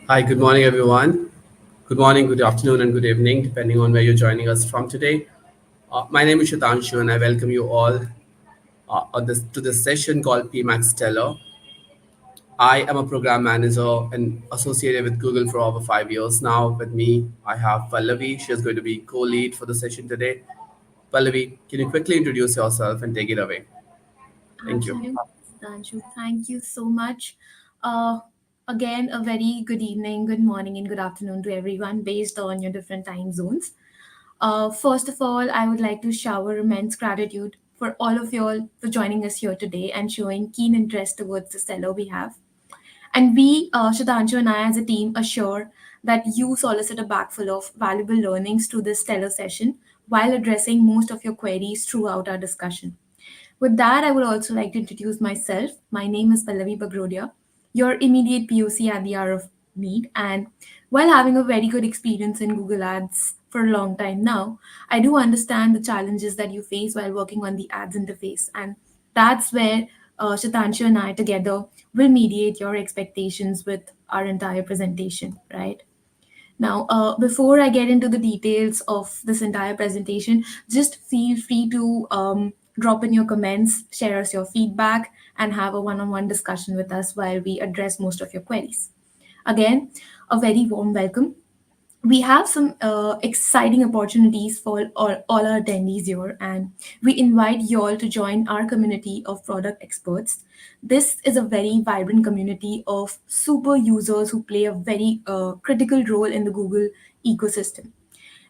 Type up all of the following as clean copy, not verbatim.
Hi, good morning, everyone. Good morning, good afternoon, and good evening, depending on where you're joining us from today. My name is Shatanshu, and I welcome you all to this session called PMaxStellar. I am a program manager and associated with Google for over 5 years now. With me, I have Pallavi. She is going to be co-lead for the session today. Pallavi, can you quickly introduce yourself and take it away? Thank you. Absolutely, Danshu. Thank you so much. Uh, Again, a very good evening, good morning, and good afternoon to everyone based on your different time zones. First of all, I would like to shower immense gratitude for all of you all for joining us here today and showing keen interest towards the stellar we have. And we, Shatanshu and I, as a team, assure that you solicit a bag full of valuable learnings to this stellar session while addressing most of your queries throughout our discussion. With that, I would also like to introduce myself. My name is Pallavi Bagrodia, your immediate POC at the hour of need. And while having a very good experience in Google Ads for a long time now, I do understand the challenges that you face while working on the ads interface. And that's where Shatanshu and I together will mediate your expectations with our entire presentation, right? Now, before I get into the details of this entire presentation, just feel free to drop in your comments, share us your feedback, and have a one on one discussion with us while we address most of your queries. Again, a very warm welcome. We have some exciting opportunities for all our attendees here, and we invite you all to join our community of product experts. This is a very vibrant community of super users who play a very critical role in the Google ecosystem.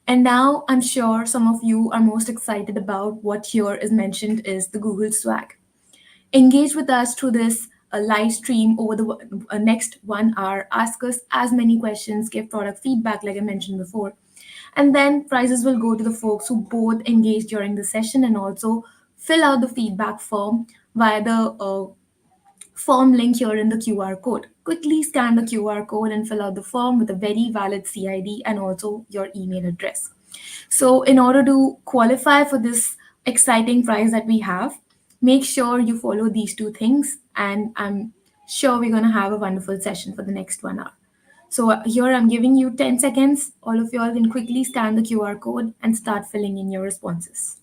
And now I'm sure some of you are most excited about what here is mentioned is the Google swag. Engage with us through this live stream over the next 1 hour. Ask us as many questions, give product feedback, like I mentioned before. And then prizes will go to the folks who both engage during the session and also fill out the feedback form via the form link here in the QR code. Quickly scan the QR code and fill out the form with a very valid CID and also your email address. So, in order to qualify for this exciting prize that we have, make sure you follow these two things, and I'm sure we're going to have a wonderful session for the next 1 hour. So, here I'm giving you 10 seconds. All of you all can quickly scan the QR code and start filling in your responses.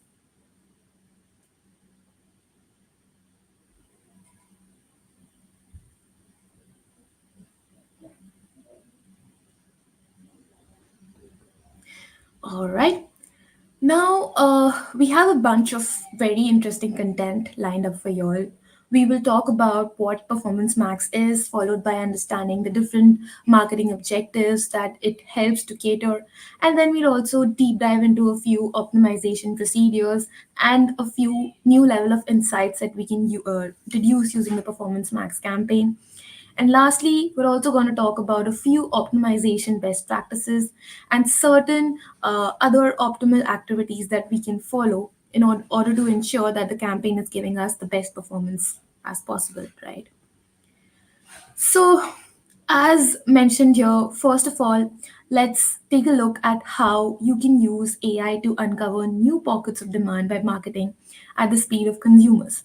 All right. Now, we have a bunch of very interesting content lined up for you all. We will talk about what Performance Max is, followed by understanding the different marketing objectives that it helps to cater. And then we'll also deep dive into a few optimization procedures and a few new level of insights that we can deduce using the Performance Max campaign. And lastly, we're also going to talk about a few optimization best practices and certain other optimal activities that we can follow in order to ensure that the campaign is giving us the best performance as possible, right? So, as mentioned here, first of all, let's take a look at how you can use AI to uncover new pockets of demand by marketing at the speed of consumers.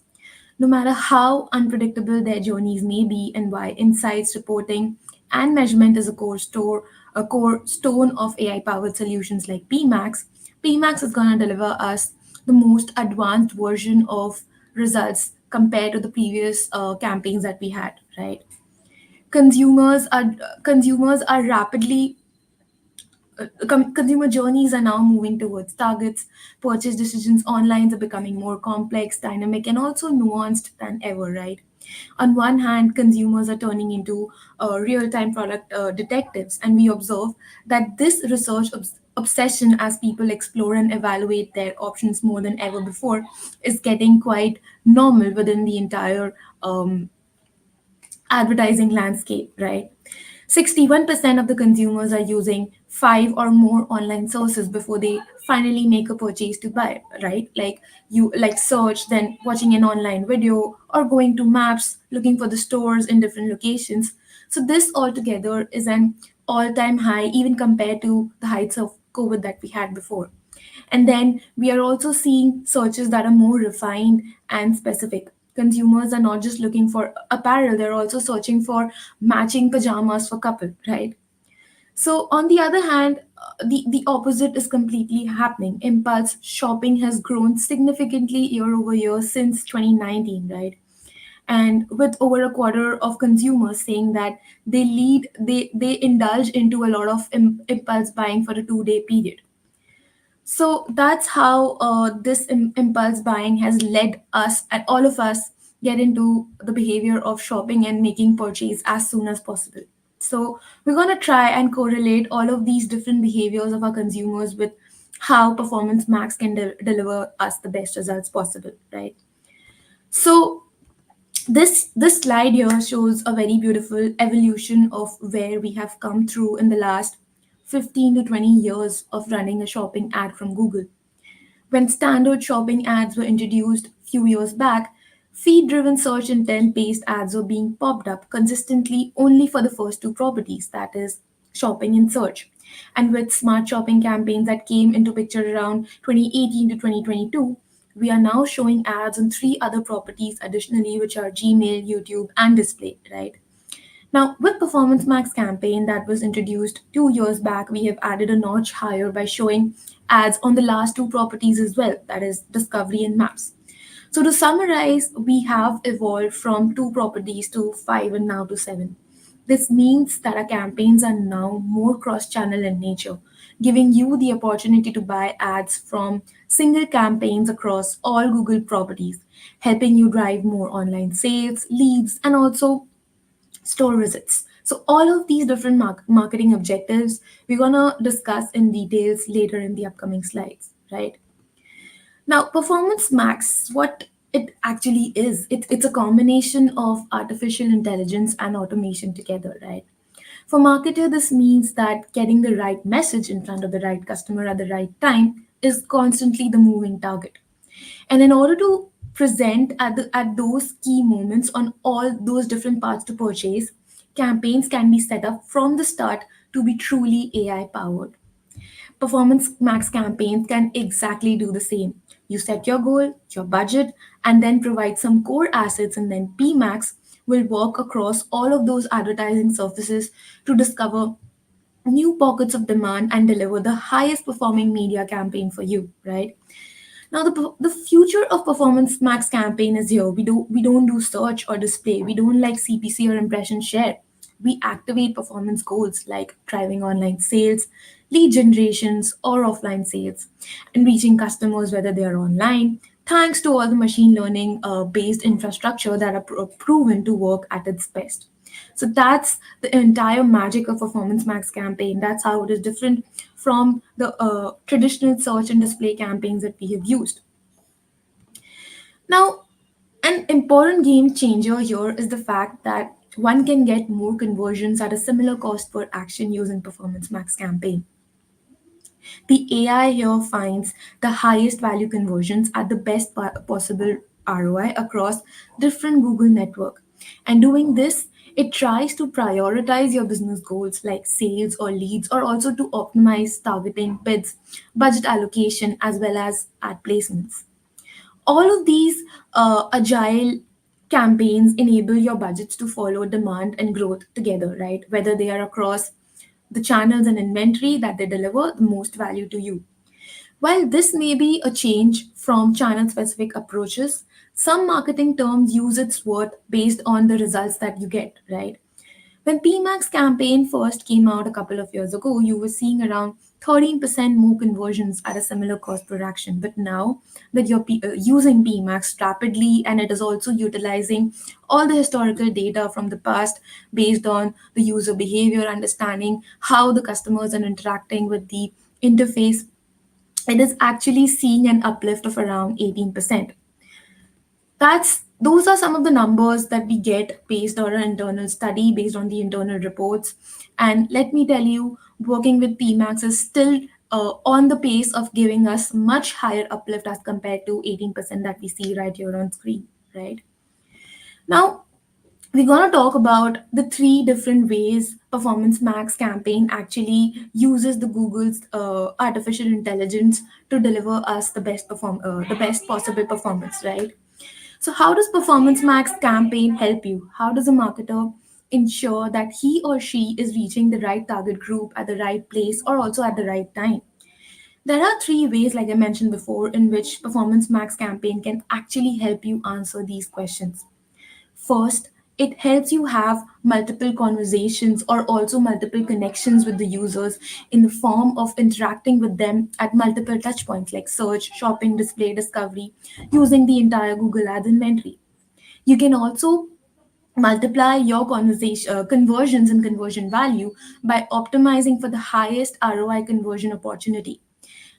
No matter how unpredictable their journeys may be, and why insights, reporting, and measurement is a core stone of AI-powered solutions like PMax. PMax is going to deliver us the most advanced version of results compared to the previous campaigns that we had. Right, consumers are rapidly consumer journeys are now moving towards targets. Purchase decisions online are becoming more complex, dynamic, and also nuanced than ever, right? On one hand, consumers are turning into real time product detectives, and we observe that this research obsession, as people explore and evaluate their options more than ever before, is getting quite normal within the entire advertising landscape, right? 61% of the consumers are using five or more online sources before they finally make a purchase to buy, right? Like you like search, then watching an online video, or going to maps, looking for the stores in different locations. So this altogether is an all-time high, even compared to the heights of COVID that we had before. And then we are also seeing searches that are more refined and specific. Consumers are not just looking for apparel, they're also searching for matching pajamas for couple, right? So on the other hand, the opposite is completely happening. Impulse shopping has grown significantly year over year since 2019, right? And with over a quarter of consumers saying that they indulge into a lot of impulse buying for a 2 day period. So that's how this impulse buying has led us and all of us get into the behavior of shopping and making purchase as soon as possible. So we're going to try and correlate all of these different behaviors of our consumers with how Performance Max can deliver us the best results possible, right? So this slide here shows a very beautiful evolution of where we have come through in the last 15 to 20 years of running a shopping ad from Google. When standard shopping ads were introduced a few years back, feed driven search intent based ads were being popped up consistently only for the first two properties, that is, shopping and search. And with smart shopping campaigns that came into picture around 2018 to 2022, we are now showing ads on three other properties additionally, which are Gmail, YouTube, and display, right? Now, with Performance Max campaign that was introduced 2 years back, we have added a notch higher by showing ads on the last two properties as well, that is Discovery and Maps. So to summarize, we have evolved from two properties to five and now to seven. This means that our campaigns are now more cross-channel in nature, giving you the opportunity to buy ads from single campaigns across all Google properties, helping you drive more online sales, leads, and also store visits. So all of these different marketing objectives we're going to discuss in details later in the upcoming slides, right? Now, Performance Max, what it actually is, it's a combination of artificial intelligence and automation together, right? For marketer, this means that getting the right message in front of the right customer at the right time is constantly the moving target. And in order to present at those key moments on all those different parts to purchase, campaigns can be set up from the start to be truly AI powered. Performance Max campaigns can exactly do the same. You set your goal, your budget, and then provide some core assets, and then PMax will work across all of those advertising surfaces to discover new pockets of demand and deliver the highest performing media campaign for you, right? Now the future of Performance Max campaign is here. We don't do search or display. We don't like CPC or impression share. We activate performance goals like driving online sales, lead generations, or offline sales, and reaching customers whether they are online. Thanks to all the machine learning based infrastructure that are proven to work at its best. So that's the entire magic of Performance Max campaign. That's how it is different from the traditional search and display campaigns that we have used. Now, an important game changer here is the fact that one can get more conversions at a similar cost per action using Performance Max campaign. The AI here finds the highest value conversions at the best possible ROI across different Google network. And doing this, it tries to prioritize your business goals like sales or leads, or also to optimize targeting, bids, budget allocation, as well as ad placements. All of these agile campaigns enable your budgets to follow demand and growth together, right? Whether they are across the channels and inventory that they deliver the most value to you. While this may be a change from channel specific approaches, some marketing terms use its worth based on the results that you get, right? When PMax campaign first came out a couple of years ago, you were seeing around 13% more conversions at a similar cost per action. But now that you're using PMax rapidly, and it is also utilizing all the historical data from the past based on the user behavior, understanding how the customers are interacting with the interface, it is actually seeing an uplift of around 18%. Those are some of the numbers that we get based on our internal study, based on the internal reports. And let me tell you, working with PMax is still on the pace of giving us much higher uplift as compared to 18% that we see right here on screen, right? Now, we're going to talk about the three different ways Performance Max campaign actually uses the Google's artificial intelligence to deliver us the best possible performance, right? So, how does Performance Max campaign help you? How does a marketer ensure that he or she is reaching the right target group at the right place or also at the right time? There are three ways, like I mentioned before, in which Performance Max campaign can actually help you answer these questions. First, it helps you have multiple conversations or also multiple connections with the users in the form of interacting with them at multiple touch points like search, shopping, display, discovery, using the entire Google Ads inventory. You can also multiply your conversions and conversion value by optimizing for the highest ROI conversion opportunity.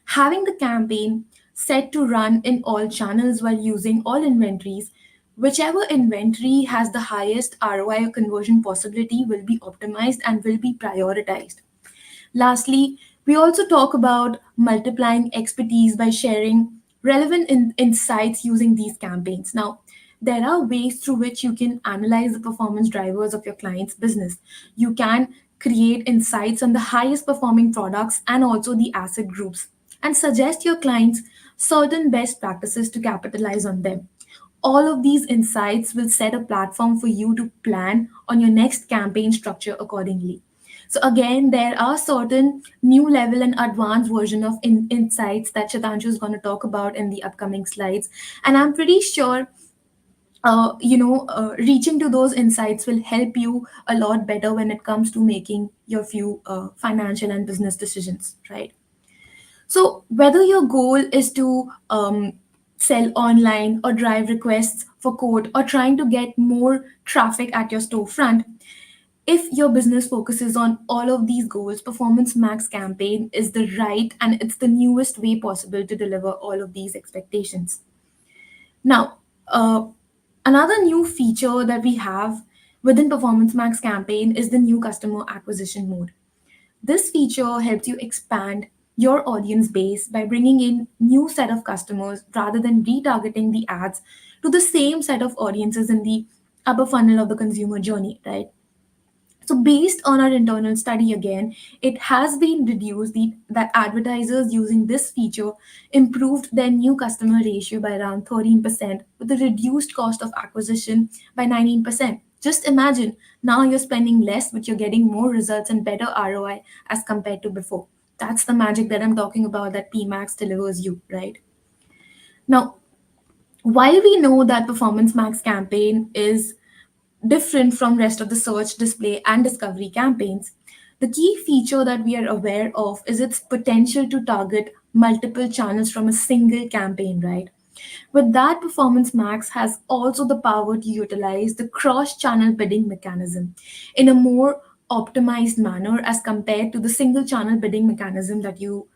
Having the campaign set to run in all channels while using all inventories, whichever inventory has the highest ROI conversion possibility will be optimized and will be prioritized. Lastly, we also talk about multiplying expertise by sharing relevant insights using these campaigns. Now, there are ways through which you can analyze the performance drivers of your client's business. You can create insights on the highest performing products and also the asset groups and suggest your clients certain best practices to capitalize on them. All of these insights will set a platform for you to plan on your next campaign structure accordingly. So again, there are certain new level and advanced version of insights that Shatanshu is going to talk about in the upcoming slides, and I'm pretty sure reaching to those insights will help you a lot better when it comes to making your few financial and business decisions, right? So, whether your goal is to sell online or drive requests for code or trying to get more traffic at your storefront, if your business focuses on all of these goals, Performance Max campaign is the right and it's the newest way possible to deliver all of these expectations. Now, another new feature that we have within Performance Max campaign is the new customer acquisition mode. This feature helps you expand your audience base by bringing in new set of customers rather than retargeting the ads to the same set of audiences in the upper funnel of the consumer journey, right? So, based on our internal study again, it has been reduced that advertisers using this feature improved their new customer ratio by around 13% with a reduced cost of acquisition by 19%. Just imagine now you're spending less, but you're getting more results and better ROI as compared to before. That's the magic that I'm talking about that PMax delivers you, right? Now, while we know that Performance Max campaign is different from rest of the search, display and discovery campaigns, the key feature that we are aware of is its potential to target multiple channels from a single campaign, right? With that, Performance Max has also the power to utilize the cross channel bidding mechanism in a more optimized manner as compared to the single channel bidding mechanism that you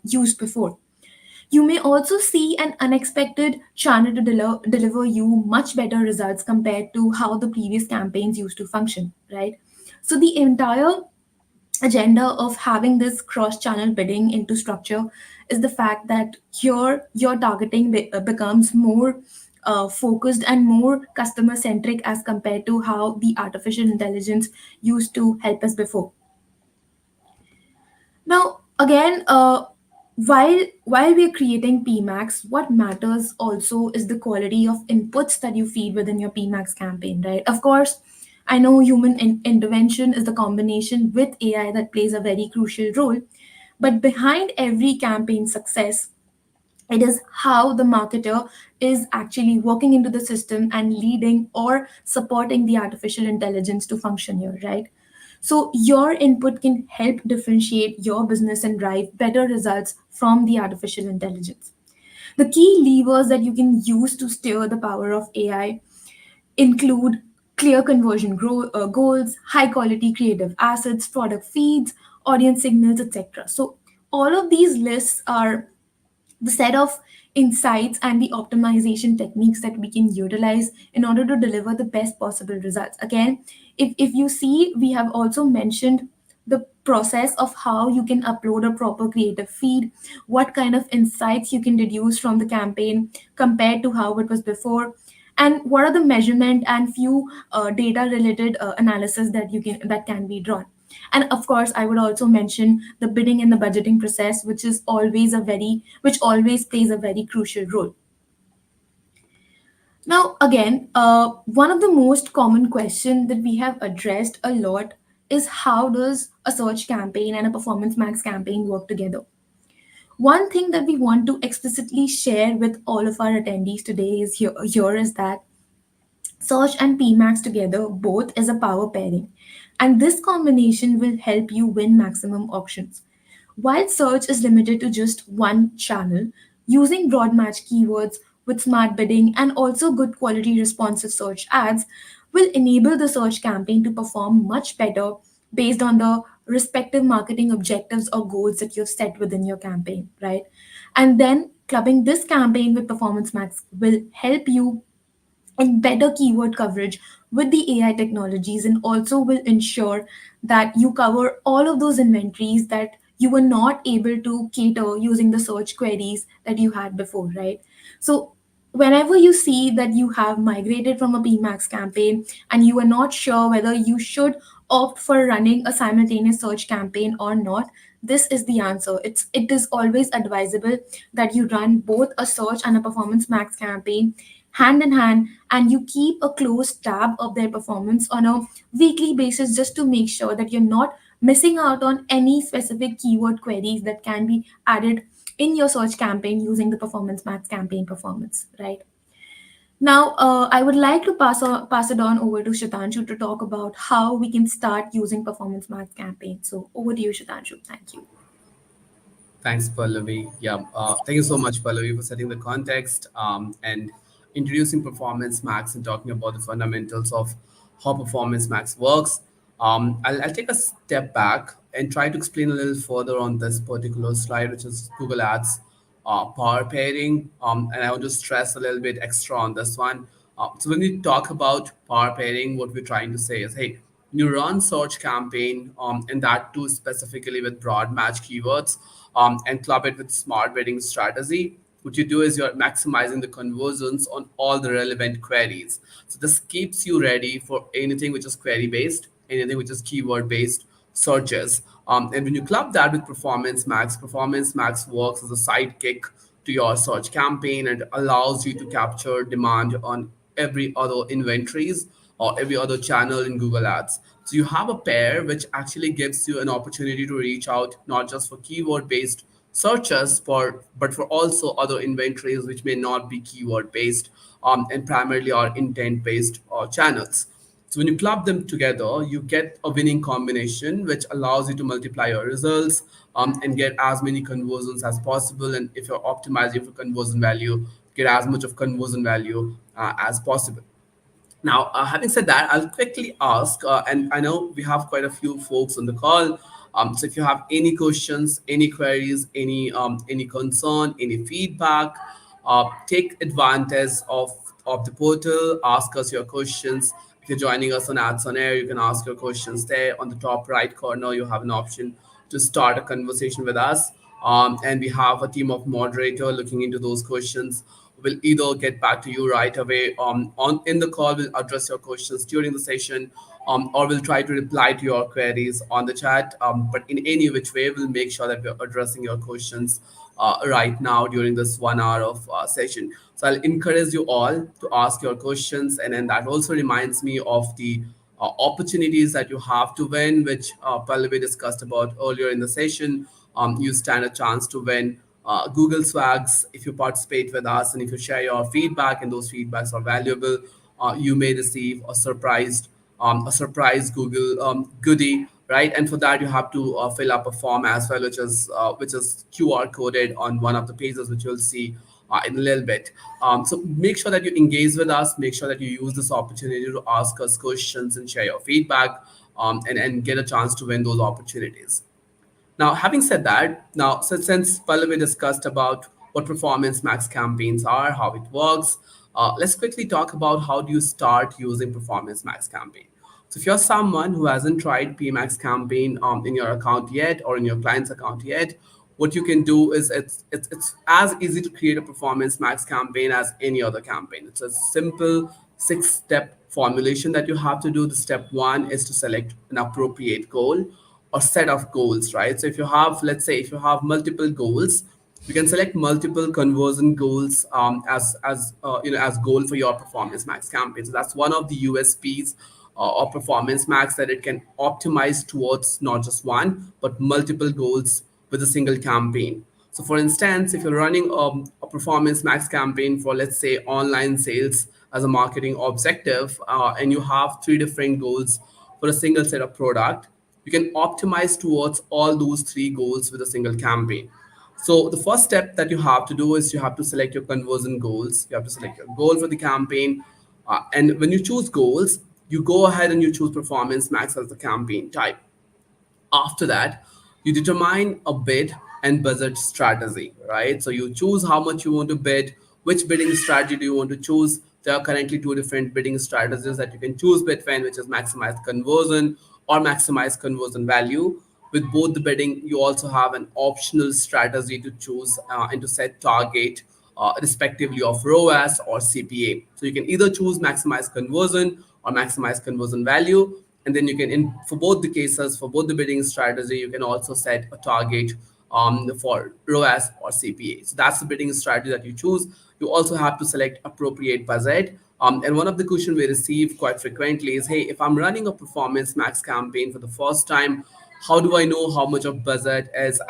used before. You may also see an unexpected channel to deliver you much better results compared to how the previous campaigns used to function, right? So the entire agenda of having this cross channel bidding into structure is the fact that your targeting becomes more focused and more customer centric as compared to how the artificial intelligence used to help us before. Now, again, while we're creating PMax, what matters also is the quality of inputs that you feed within your PMax campaign, right? Of course, I know human intervention is the combination with AI that plays a very crucial role, but behind every campaign success It is how the marketer is actually walking into the system and leading or supporting the artificial intelligence to function here, right? So your input can help differentiate your business and drive better results from the artificial intelligence. The key levers that you can use to steer the power of AI include clear conversion goals, high quality creative assets, product feeds, audience signals, etc. So all of these lists are the set of insights and the optimization techniques that we can utilize in order to deliver the best possible results. Again, if you see, we have also mentioned the process of how you can upload a proper creative feed, what kind of insights you can deduce from the campaign compared to how it was before, and what are the measurement and few data related analysis that can be drawn. And of course, I would also mention the bidding and the budgeting process, which always plays a very crucial role. Now, again, one of the most common question that we have addressed a lot is how does a search campaign and a performance max campaign work together? One thing that we want to explicitly share with all of our attendees today here is that Search and PMax together both is a power pairing, and this combination will help you win maximum auctions. While search is limited to just one channel, using broad match keywords with smart bidding and also good quality responsive search ads will enable the search campaign to perform much better based on the respective marketing objectives or goals that you've set within your campaign, right? And then clubbing this campaign with Performance Max will help you and better keyword coverage with the AI technologies, and also will ensure that you cover all of those inventories that you were not able to cater using the search queries that you had before, right? So whenever you see that you have migrated from a PMax campaign and you are not sure whether you should opt for running a simultaneous search campaign or not, this is the answer. It is always advisable that you run both a search and a performance max campaign hand in hand, and you keep a close tab of their performance on a weekly basis just to make sure that you're not missing out on any specific keyword queries that can be added in your search campaign using the performance max campaign performance, right? Now, I would like to pass it on over to Shatanshu to talk about how we can start using performance max campaign. So over to you, Shatanshu. Thank you. Thanks, Pallavi. Yeah, thank you so much, Pallavi, for setting the context and introducing Performance Max and talking about the fundamentals of how Performance Max works. I'll take a step back and try to explain a little further on this particular slide, which is Google Ads power pairing. And I want to stress a little bit extra on this one. So when we talk about power pairing, what we're trying to say is, hey, you run search campaign, and that too specifically with broad match keywords, and club it with smart bidding strategy. What you do is you're maximizing the conversions on all the relevant queries. So this keeps you ready for anything which is query based, anything which is keyword based searches. And when you club that with Performance Max works as a sidekick to your search campaign and allows you to capture demand on every other inventories or every other channel in Google Ads. So you have a pair which actually gives you an opportunity to reach out not just for keyword based searches for but for also other inventories which may not be keyword based, and primarily are intent based channels. So when you club them together, you get a winning combination which allows you to multiply your results, and get as many conversions as possible. And if you're optimizing for conversion value, get as much of conversion value as possible. Now, having said that, I'll quickly ask, and I know we have quite a few folks on the call. So if you have any questions, any queries, any concern, any feedback, take advantage of the portal. Ask us your questions. If you're joining us on Ads on Air, you can ask your questions there. On the top right corner, you have an option to start a conversation with us. And we have a team of moderator looking into those questions. We'll either get back to you right away on in the call. We'll address your questions during the session, or we'll try to reply to your queries on the chat. But in any which way, we'll make sure that we're addressing your questions right now during this 1 hour of session. So I'll encourage you all to ask your questions, and then that also reminds me of the opportunities that you have to win, which Pallavi discussed about earlier in the session. You stand a chance to win Google Swags. If you participate with us and if you share your feedback and those feedbacks are valuable, you may receive a surprise Google goodie, right? And for that, you have to fill up a form as well, which is QR coded on one of the pages, which you'll see in a little bit. So make sure that you engage with us. Make sure that you use this opportunity to ask us questions and share your feedback, and get a chance to win those opportunities. Now, having said that, now since Pallavi discussed about what performance max campaigns are, how it works, let's quickly talk about how do you start using performance max campaign. So if you're someone who hasn't tried PMax campaign in your account yet or in your client's account yet, what you can do is it's as easy to create a performance max campaign as any other campaign. It's a simple 6-step formulation that you have to do. The step one is to select an appropriate goal or set of goals, right? So if you have, let's say, if you have multiple goals, you can select multiple conversion goals as goal for your performance max campaign. So that's one of the USPs of performance max, that it can optimize towards not just one but multiple goals with a single campaign. So for instance, if you're running a performance max campaign for, let's say, online sales as a marketing objective, and you have three different goals for a single set of product, you can optimize towards all those three goals with a single campaign. So the first step that you have to do is you have to select your conversion goals. You have to select your goal for the campaign. And when you choose goals, you go ahead and you choose performance max as the campaign type. After that, you determine a bid and budget strategy, right? So you choose how much you want to bid, which bidding strategy do you want to choose. There are currently two different bidding strategies that you can choose between, which is maximize conversion or maximize conversion value. With both the bidding, you also have an optional strategy to choose and to set target, respectively, of ROAS or CPA. So you can either choose maximize conversion or maximize conversion value, and then you can, in for both the cases, for both the bidding strategy, you can also set a target for ROAS or CPA. So that's the bidding strategy that you choose. You also have to select appropriate budget. And one of the questions we receive quite frequently is, hey, if I'm running a performance max campaign for the first time, how do I know how much of budget is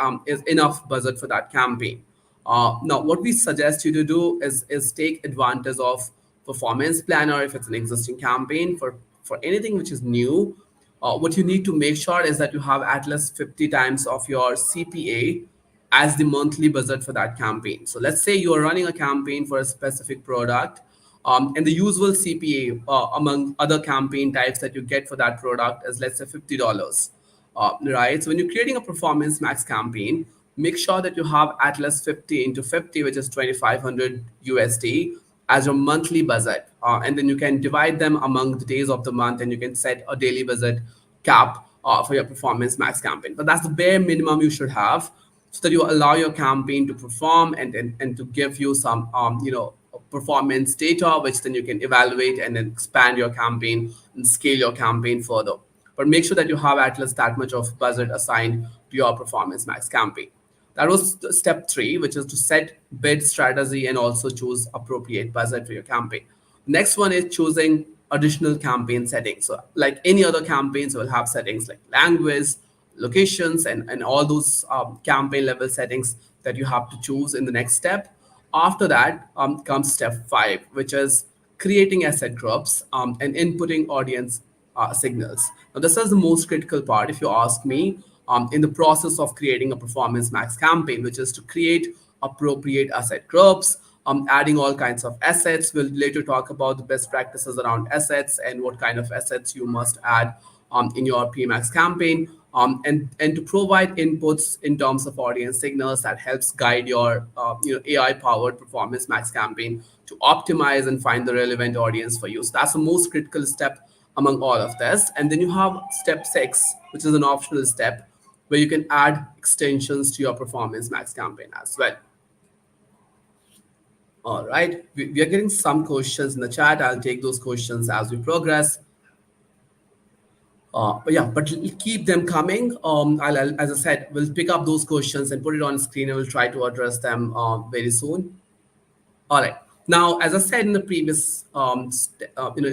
enough budget for that campaign? Now, what we suggest you to do is take advantage of performance planner if it's an existing campaign. For anything which is new, what you need to make sure is that you have at least 50 times of your CPA as the monthly budget for that campaign. So let's say you are running a campaign for a specific product, and the usual CPA among other campaign types that you get for that product is, let's say, $50, right? So when you're creating a performance max campaign, make sure that you have at least 50 into 50, which is 2,500 USD, as your monthly budget. And then you can divide them among the days of the month, and you can set a daily budget cap for your performance max campaign. But that's the bare minimum you should have, so that you allow your campaign to perform and to give you some performance data, which then you can evaluate and then expand your campaign and scale your campaign further. But make sure that you have at least that much of budget assigned to your performance max campaign. That was step three, which is to set bid strategy and also choose appropriate budget for your campaign. Next one is choosing additional campaign settings. So like any other campaigns will have settings like language, locations, and all those campaign level settings that you have to choose in the next step. After that comes step five, which is creating asset groups and inputting audience signals. Now, this is the most critical part, if you ask me, in the process of creating a performance max campaign, which is to create appropriate asset groups, adding all kinds of assets. We'll later talk about the best practices around assets and what kind of assets you must add in your PMax campaign, and to provide inputs in terms of audience signals that helps guide your AI powered performance max campaign to optimize and find the relevant audience for you. So that's the most critical step among all of this. And then you have step six, which is an optional step where you can add extensions to your performance max campaign as well. All right, we are getting some questions in the chat. I'll take those questions as we progress. But keep them coming. As I said, we'll pick up those questions and put it on screen, and we'll try to address them very soon. All right. Now, as I said in the previous, in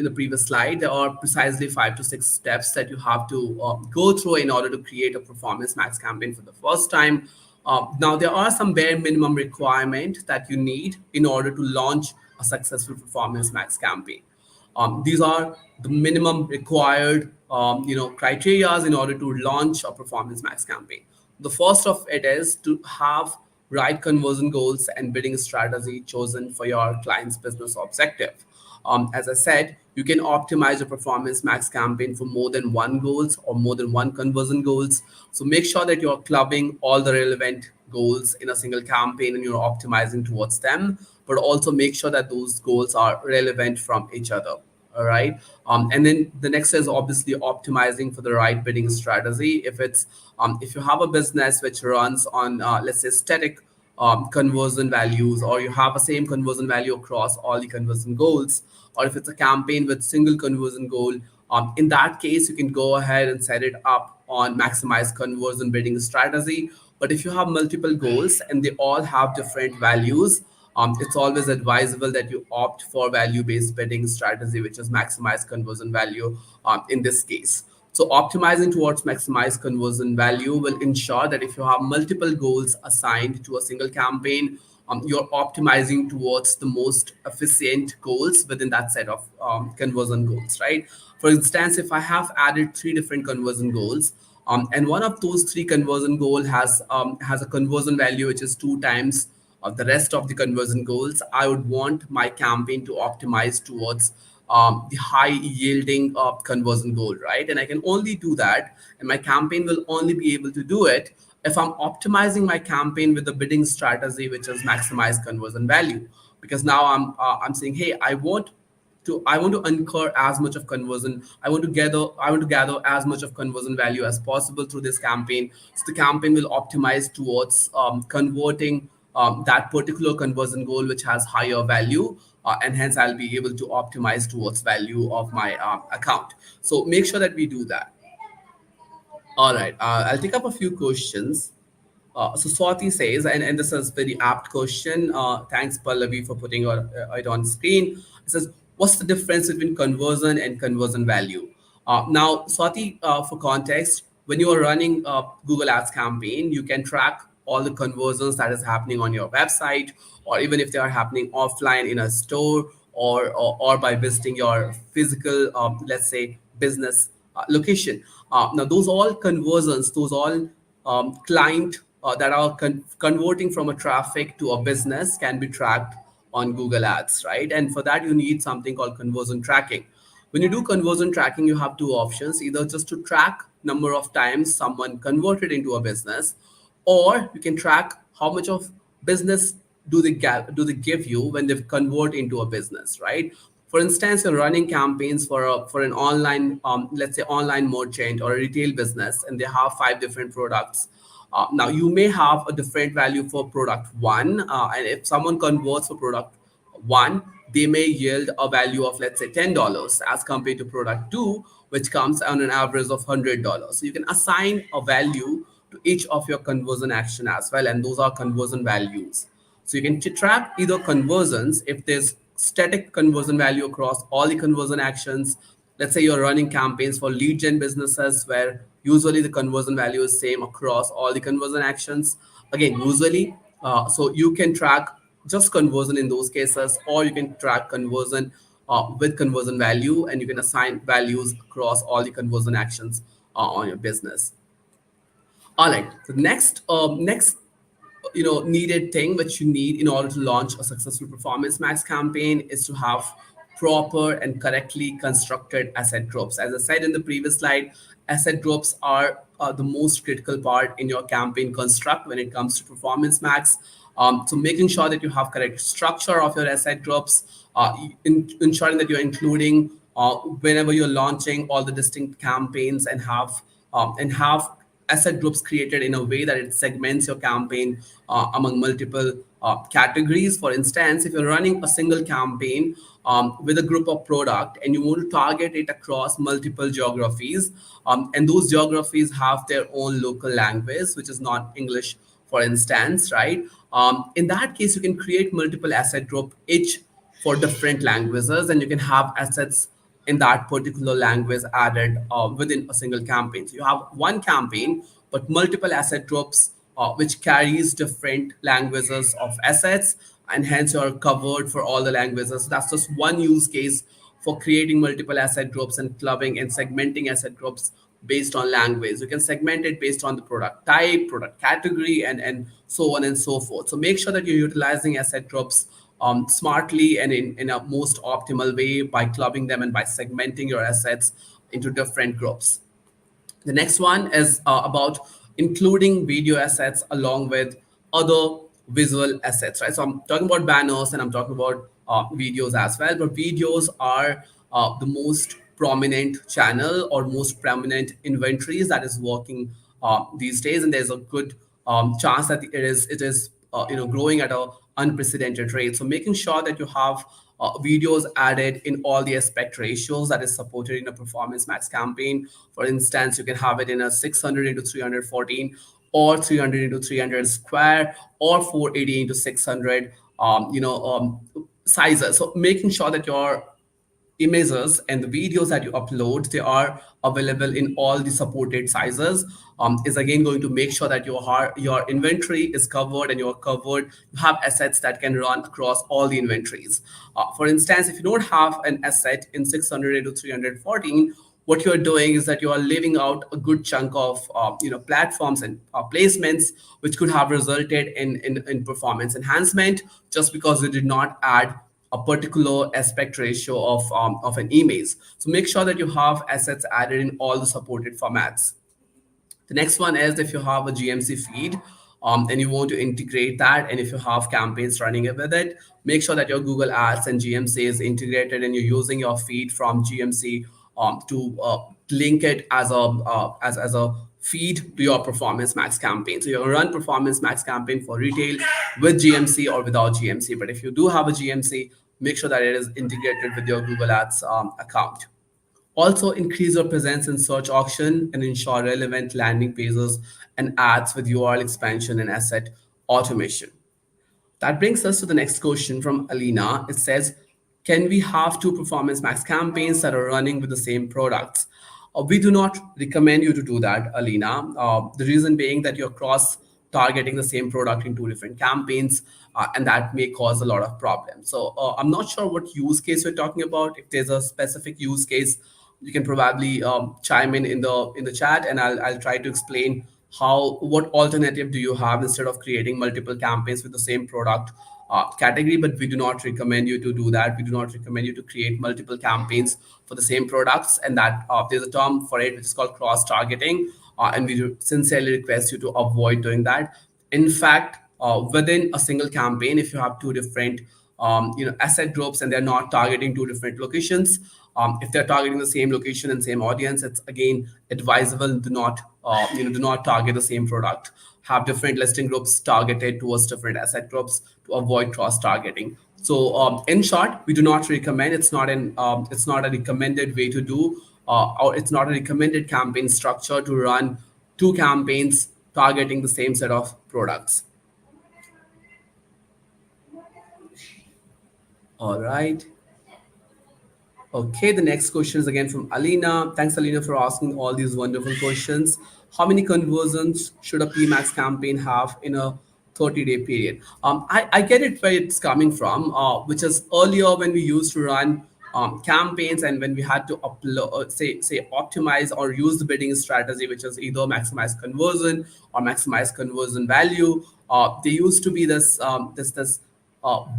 the previous slide, there are precisely 5 to 6 steps that you have to go through in order to create a performance max campaign for the first time. Now, there are some bare minimum requirement that you need in order to launch a successful Performance Max campaign. These are the minimum required, criterias in order to launch a Performance Max campaign. The first of it is to have right conversion goals and bidding strategy chosen for your client's business objective. As I said, you can optimize your Performance Max campaign for more than one goals or more than one conversion goals. So make sure that you're clubbing all the relevant goals in a single campaign and you're optimizing towards them, but also make sure that those goals are relevant from each other. All right. And then the next is obviously optimizing for the right bidding strategy. If you have a business which runs on, let's say, static conversion values, or you have a same conversion value across all the conversion goals, or if it's a campaign with single conversion goal, in that case you can go ahead and set it up on maximize conversion bidding strategy. But if you have multiple goals and they all have different values, it's always advisable that you opt for value-based bidding strategy, which is maximize conversion value in this case. So optimizing towards maximize conversion value will ensure that if you have multiple goals assigned to a single campaign, you're optimizing towards the most efficient goals within that set of conversion goals, right? For instance, if I have added three different conversion goals, and one of those three conversion goal has a conversion value which is two times the rest of the conversion goals, I would want my campaign to optimize towards the high yielding conversion goal, right? And I can only do that, and my campaign will only be able to do it if I'm optimizing my campaign with the bidding strategy, which is maximize conversion value. Because now I'm saying, hey, I want to incur as much of conversion. I want to gather as much of conversion value as possible through this campaign. So the campaign will optimize towards converting that particular conversion goal which has higher value, and hence I'll be able to optimize towards value of my account. So make sure that we do that. All right, I'll take up a few questions. So Swati says, and this is very apt question. Thanks, Pallavi, for putting it on screen. It says, what's the difference between conversion and conversion value? Now, Swati, for context, when you are running a Google Ads campaign, you can track all the conversions that is happening on your website, or even if they are happening offline in a store, or by visiting your physical, let's say, business location. Now, those all conversions, those all client that are converting from a traffic to a business can be tracked on Google Ads, right? And for that, you need something called conversion tracking. When you do conversion tracking, you have two options: either just to track number of times someone converted into a business, or you can track how much of business do they give you when they convert into a business, right? For instance, you're running campaigns for an online, let's say, online merchant or a retail business, and they have five different products. Now you may have a different value for product one, and if someone converts for product one, they may yield a value of, let's say, $10 as compared to product two, which comes on an average of $100. So you can assign a value to each of your conversion action as well, and those are conversion values. So you can track either conversions if there's static conversion value across all the conversion actions. Let's say you're running campaigns for lead gen businesses where usually the conversion value is same across all the conversion actions. Again, usually, so you can track just conversion in those cases, or you can track conversion with conversion value, and you can assign values across all the conversion actions on your business. All right. The next needed thing which you need in order to launch a successful Performance Max campaign is to have proper and correctly constructed asset groups. As I said in the previous slide, asset groups are the most critical part in your campaign construct when it comes to Performance Max. So making sure that you have correct structure of your asset groups, ensuring that you're including whenever you're launching all the distinct campaigns, and have asset groups created in a way that it segments your campaign among multiple categories. For instance, if you're running a single campaign with a group of product and you want to target it across multiple geographies, and those geographies have their own local language, which is not English, for instance, right? In that case, you can create multiple asset group, each for different languages, and you can have assets in that particular language added within a single campaign. So you have one campaign, but multiple asset groups which carries different languages of assets, and hence you're covered for all the languages. So that's just one use case for creating multiple asset groups and clubbing and segmenting asset groups based on language. You can segment it based on the product type, product category, and so on and so forth. So make sure that you're utilizing asset groups smartly and in a most optimal way by clubbing them and by segmenting your assets into different groups. The next one is about including video assets along with other visual assets, right? So I'm talking about banners and I'm talking about videos as well, but videos are the most prominent channel or most prominent inventories that is working these days, and there's a good chance that it is growing at a unprecedented rate. So making sure that you have videos added in all the aspect ratios that is supported in a performance max campaign. For instance, you can have it in a 600 into 314 or 300 into 300 square or 480 into 600 sizes. So making sure that your images and the videos that you upload, they are available in all the supported sizes, is again going to make sure that your inventory is covered and you're covered. You have assets that can run across all the inventories. For instance, if you don't have an asset in 600 into 314, what you're doing is that you are leaving out a good chunk of platforms and placements which could have resulted in performance enhancement just because you did not add a particular aspect ratio of an image. So make sure that you have assets added in all the supported formats. The next one is if you have a GMC feed and you want to integrate that, and if you have campaigns running with it, make sure that your Google Ads and GMC is integrated and you're using your feed from GMC to link it as a feed to your Performance Max campaign. So you run Performance Max campaign for retail with GMC or without GMC. But if you do have a GMC, make sure that it is integrated with your Google Ads account. Also, increase your presence in search auction and ensure relevant landing pages and ads with URL expansion and asset automation. That brings us to the next question from Alina. It says, can we have two Performance Max campaigns that are running with the same products? We do not recommend you to do that, Alina. The reason being that you're cross targeting the same product in two different campaigns, and that may cause a lot of problems. So I'm not sure what use case we're talking about. If there's a specific use case, you can probably chime in the chat, and I'll try to explain what alternative do you have instead of creating multiple campaigns with the same product category. But we do not recommend you to do that. We do not recommend you to create multiple campaigns for the same products, and that there's a term for it which is called cross targeting, and we do sincerely request you to avoid doing that. In fact, within a single campaign, if you have two different asset groups and they're not targeting two different locations, if they're targeting the same location and same audience, it's again advisable do not target the same product. Have different listing groups targeted towards different asset groups to avoid cross targeting. So in short, we do not recommend. It's not a recommended way to do, or it's not a recommended campaign structure to run two campaigns targeting the same set of products. All right. Okay, the next question is again from Alina. Thanks, Alina, for asking all these wonderful questions. How many conversions should a PMax campaign have in a 30-day period? I get it where it's coming from, which is earlier when we used to run campaigns and when we had to upload, say optimize or use the bidding strategy, which is either maximize conversion or maximize conversion value. There used to be this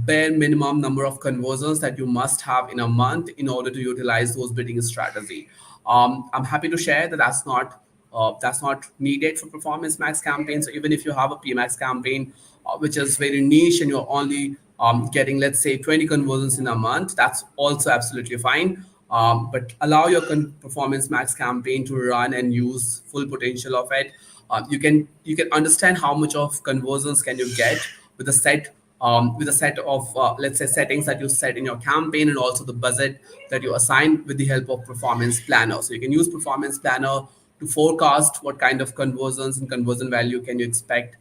bare minimum number of conversions that you must have in a month in order to utilize those bidding strategy. I'm happy to share that that's not needed for Performance Max campaigns. So even if you have a PMax campaign, which is very niche and you're only getting, let's say, 20 conversions in a month, that's also absolutely fine. But allow your Performance Max campaign to run and use full potential of it. You can understand how much of conversions can you get with a set of let's say settings that you set in your campaign, and also the budget that you assign with the help of Performance Planner. So you can use Performance Planner to forecast what kind of conversions and conversion value can you expect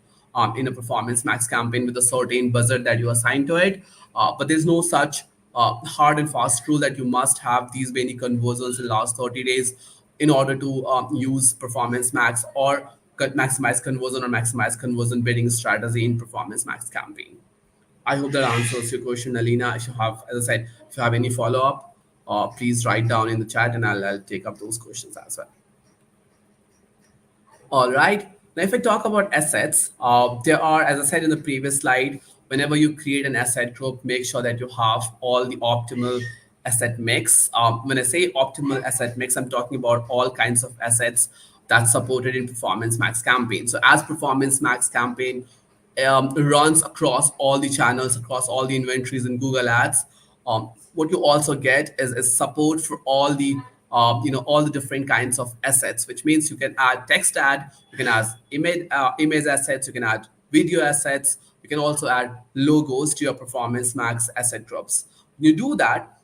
in a Performance Max campaign with a certain budget that you assign to it. But there's no such hard and fast rule that you must have these many conversions in the last 30 days in order to use Performance Max or maximize conversion or maximize conversion bidding strategy in Performance Max campaign. I hope that answers your question, Alina. If you have, as I said, if you have any follow up, please write down in the chat and I'll take up those questions as well. All right. Now, if I talk about assets, there are, as I said in the previous slide, whenever you create an asset group, make sure that you have all the optimal asset mix. When I say optimal asset mix, I'm talking about all kinds of assets that's supported in Performance Max campaign. So as Performance Max campaign runs across all the channels, across all the inventories in Google Ads, what you also get is support for all the all the different kinds of assets, which means you can add text ad, you can add image assets, you can add video assets, you can also add logos to your Performance Max asset groups. When you do that,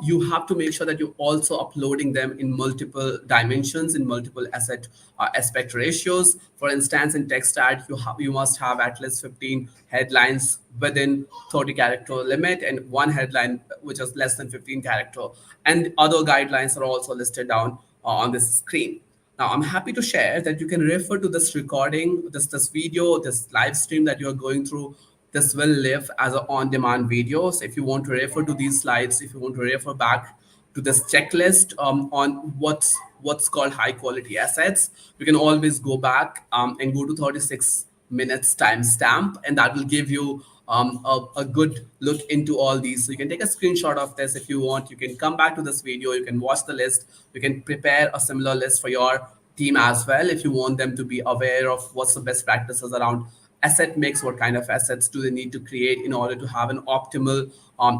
you have to make sure that you're also uploading them in multiple dimensions, in multiple asset aspect ratios. For instance, in text ad, you must have at least 15 headlines within 30 character limit and one headline which is less than 15 character. And other guidelines are also listed down on this screen. Now, I'm happy to share that you can refer to this recording, this video, this live stream that you're going through. This will live as an on-demand video. So if you want to refer to these slides, if you want to refer back to this checklist on what's called high quality assets, you can always go back and go to 36 minutes timestamp, and that will give you a good look into all these. So you can take a screenshot of this if you want. You can come back to this video, you can watch the list, you can prepare a similar list for your team as well if you want them to be aware of what's the best practices around asset mix, what kind of assets do they need to create in order to have an optimal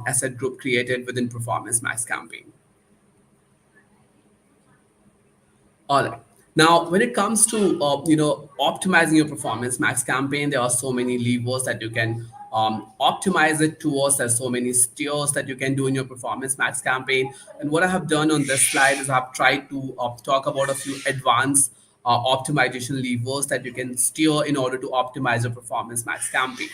asset group created within Performance Max campaign. All right. Now, when it comes to optimizing your Performance Max campaign, there are so many levers that you can optimize it towards. There's so many steers that you can do in your Performance Max campaign. And what I have done on this slide is I've tried to talk about a few advanced optimization levers that you can steer in order to optimize your Performance Max campaign.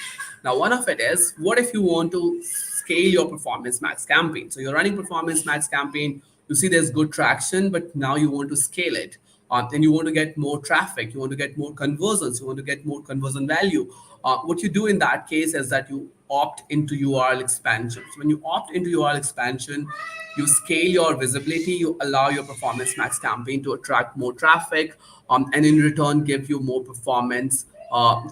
Now, one of it is, what if you want to scale your Performance Max campaign? So you're running Performance Max campaign, you see there's good traction, but now you want to scale it. And you want to get more traffic, you want to get more conversions, you want to get more conversion value. What you do in that case is that you opt into URL expansion. So when you opt into URL expansion, you scale your visibility, you allow your Performance Max campaign to attract more traffic, and in return give you more performance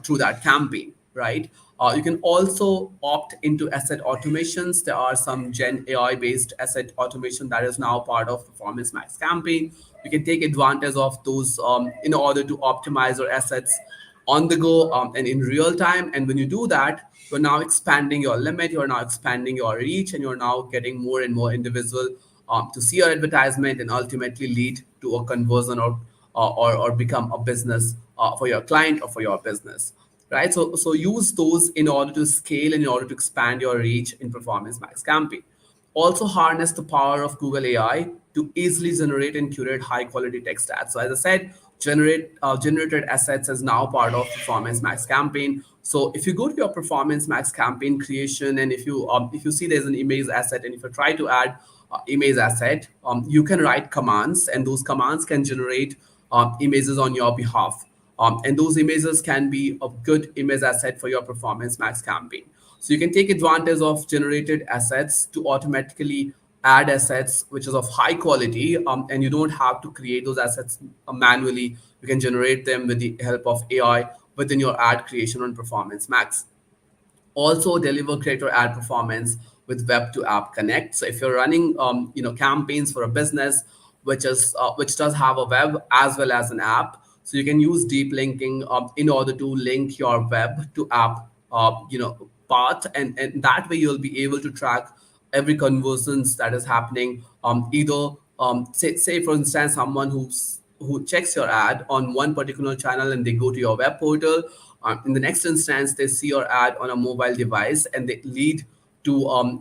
through that campaign, right? You can also opt into asset automations. There are some Gen AI based asset automation that is now part of Performance Max campaign. You can take advantage of those in order to optimize your assets on the go and in real time. And when you do that, you're now expanding your limit, you're now expanding your reach, and you're now getting more and more individual to see your advertisement and ultimately lead to a conversion or become a business for your client or for your business, right? So use those in order to scale and in order to expand your reach in Performance Max campaign. Also harness the power of Google AI to easily generate and curate high quality text ads. So as I said, generated assets is now part of Performance Max campaign. So if you go to your Performance Max campaign creation, and if you see there's an image asset, and if you try to add image asset, you can write commands, and those commands can generate images on your behalf. And those images can be a good image asset for your Performance Max campaign. So you can take advantage of generated assets to automatically add assets which is of high quality, and you don't have to create those assets manually. You can generate them with the help of AI within your ad creation on Performance Max. Also deliver greater ad performance with web to app connect. So if you're running campaigns for a business which does have a web as well as an app, so you can use deep linking in order to link your web to app path, and that way you'll be able to track every conversions that is happening, either say for instance someone who checks your ad on one particular channel and they go to your web portal. In the next instance, they see your ad on a mobile device and they lead to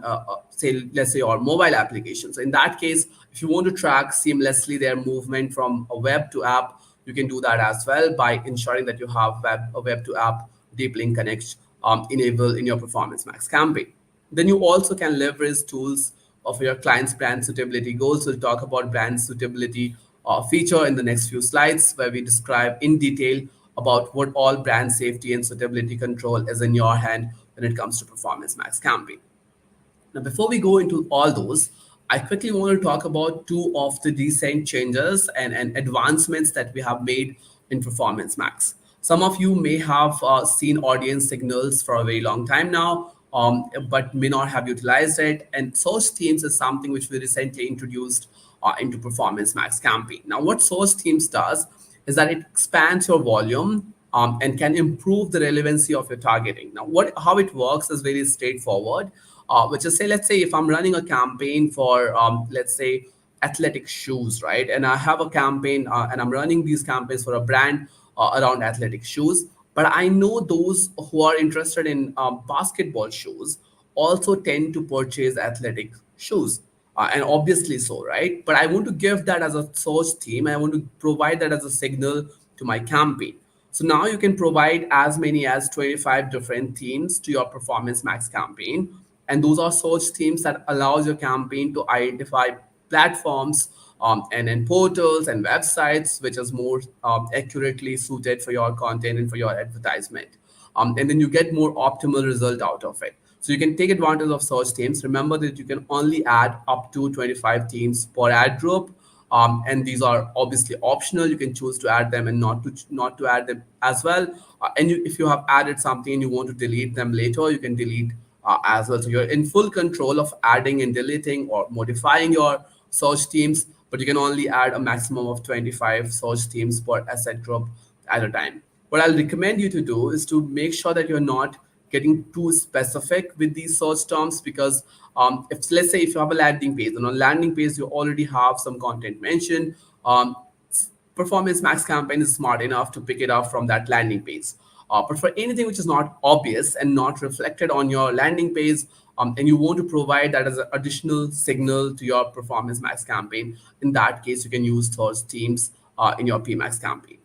say, let's say, your mobile application. So in that case, if you want to track seamlessly their movement from a web to app, you can do that as well by ensuring that you have a web to app deep link connect enabled in your Performance Max campaign. Then you also can leverage tools of your client's brand suitability goals. We'll talk about brand suitability feature in the next few slides, where we describe in detail about what all brand safety and suitability control is in your hand when it comes to Performance Max campaign. Now, before we go into all those, I quickly want to talk about two of the recent changes and advancements that we have made in Performance Max. Some of you may have seen audience signals for a very long time now, but may not have utilized it. And source themes is something which we recently introduced into Performance Max campaign. Now, what source themes does is that it expands your volume and can improve the relevancy of your targeting. Now, what how it works is very straightforward. Which is say, let's say if I'm running a campaign for, let's say, athletic shoes, right? And I have a campaign and I'm running these campaigns for a brand around athletic shoes. But I know those who are interested in basketball shoes also tend to purchase athletic shoes. And obviously so, right? But I want to give that as a source theme. I want to provide that as a signal to my campaign. So now you can provide as many as 25 different themes to your Performance Max campaign. And those are search themes that allows your campaign to identify platforms and portals and websites which is more accurately suited for your content and for your advertisement. And then you get more optimal result out of it. So you can take advantage of search themes. Remember that you can only add up to 25 themes per ad group, and these are obviously optional. You can choose to add them and not to add them as well. If you have added something and you want to delete them later, you can delete as well. So you're in full control of adding and deleting or modifying your search themes, but you can only add a maximum of 25 search themes per asset group at a time. What I'll recommend you to do is to make sure that you're not getting too specific with these search terms, because if let's say if you have a landing page and on landing page you already have some content mentioned, Performance Max campaign is smart enough to pick it up from that landing page. But for anything which is not obvious and not reflected on your landing page, and you want to provide that as an additional signal to your Performance Max campaign, in that case, you can use those themes in your PMax campaign.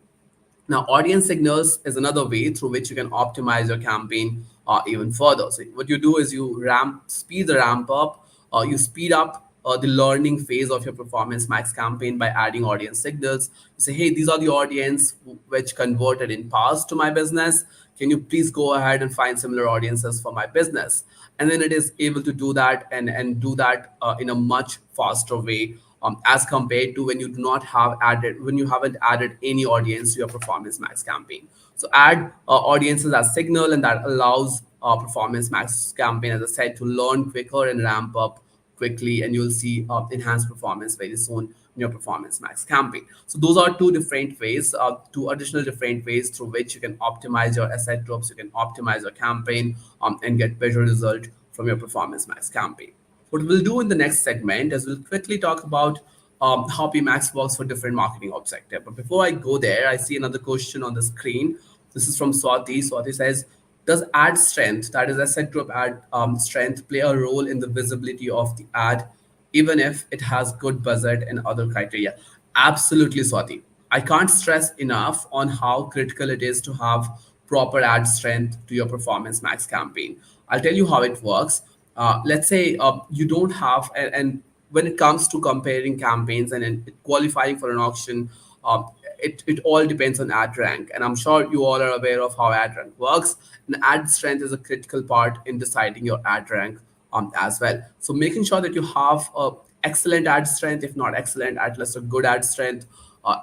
Now, audience signals is another way through which you can optimize your campaign even further. So what you do is you speed the ramp up, you speed up the learning phase of your Performance Max campaign by adding audience signals. You say, hey, these are the audience which converted in past to my business. Can you please go ahead and find similar audiences for my business? And then it is able to do that and do that in a much faster way, as compared to when you do not have added when you haven't added any audience to your Performance Max campaign. So add audiences as signal, and that allows Performance Max campaign, as I said, to learn quicker and ramp up quickly, and you'll see enhanced performance very soon in your Performance Max campaign. So those are two additional different ways through which you can optimize your asset groups, you can optimize your campaign, and get better result from your Performance Max campaign. What we'll do in the next segment is we'll quickly talk about how PMax works for different marketing objectives. But before I go there, I see another question on the screen. This is from Swati. Swati says, does ad strength, that is asset group ad strength, play a role in the visibility of the ad, even if it has good budget and other criteria? Absolutely, Swati. I can't stress enough on how critical it is to have proper ad strength to your Performance Max campaign. I'll tell you how it works. Let's say you don't have, and when it comes to comparing campaigns and qualifying for an auction, it all depends on ad rank. And I'm sure you all are aware of how ad rank works. And ad strength is a critical part in deciding your ad rank as well. So making sure that you have excellent ad strength, if not excellent, at least a good ad strength,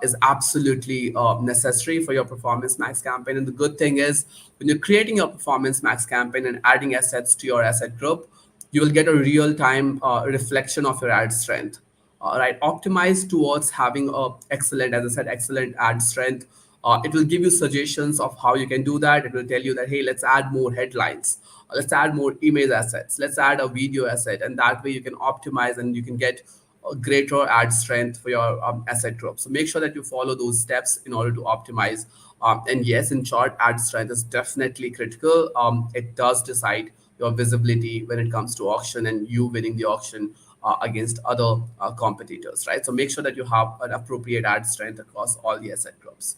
is absolutely necessary for your Performance Max campaign. And the good thing is, when you're creating your Performance Max campaign and adding assets to your asset group, you will get a real time reflection of your ad strength. Right, optimize towards having a excellent, as I said, excellent ad strength. It will give you suggestions of how you can do that. It will tell you that, hey, let's add more headlines, let's add more image assets, let's add a video asset, and that way you can optimize and you can get a greater ad strength for your asset group. So make sure that you follow those steps in order to optimize. And yes, in short, ad strength is definitely critical. It does decide your visibility when it comes to auction and you winning the auction against other competitors, right? So make sure that you have an appropriate ad strength across all the asset groups.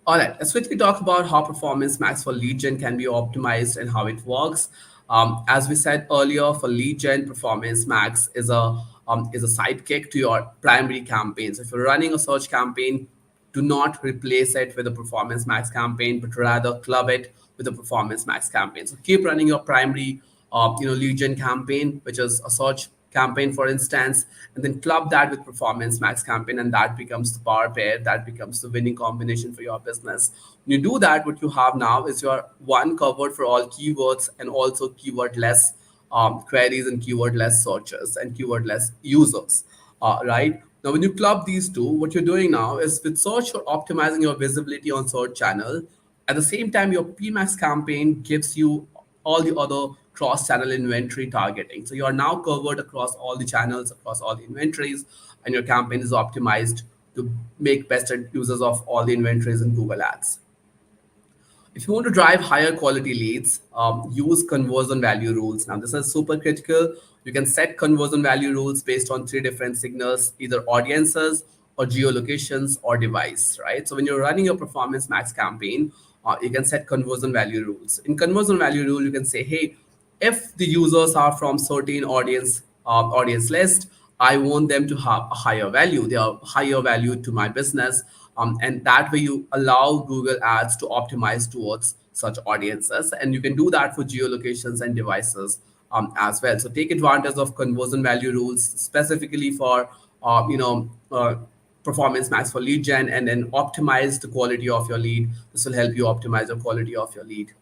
All right, let's quickly talk about how Performance Max for lead gen can be optimized and how it works. As we said earlier, for lead gen, Performance Max is a sidekick to your primary campaigns. If you're running a search campaign do not replace it with a Performance Max campaign, but rather club it with a Performance Max campaign. So keep running your primary, lead gen campaign, which is a search campaign, for instance, and then club that with Performance Max campaign, and that becomes the power pair, that becomes the winning combination for your business. When you do that, what you have now is your one covered for all keywords and also keyword less queries and keyword less searches and keyword less users, right? Now, when you club these two, what you're doing now is with search, you're optimizing your visibility on search channel. At the same time, your PMax campaign gives you all the other cross-channel inventory targeting. So you are now covered across all the channels, across all the inventories, and your campaign is optimized to make best users of all the inventories in Google Ads. If you want to drive higher quality leads, use conversion value rules. Now, this is super critical. You can set conversion value rules based on three different signals, either audiences or geolocations or device, right? So when you're running your Performance Max campaign, you can set conversion value rules. In conversion value rule, you can say, hey, if the users are from certain audience list, I want them to have a higher value. They are higher value to my business, and that way you allow Google Ads to optimize towards such audiences, and you can do that for geolocations and devices as well. So take advantage of conversion value rules specifically for Performance Max for lead gen, and then optimize the quality of your lead. This will help you optimize the quality of your lead.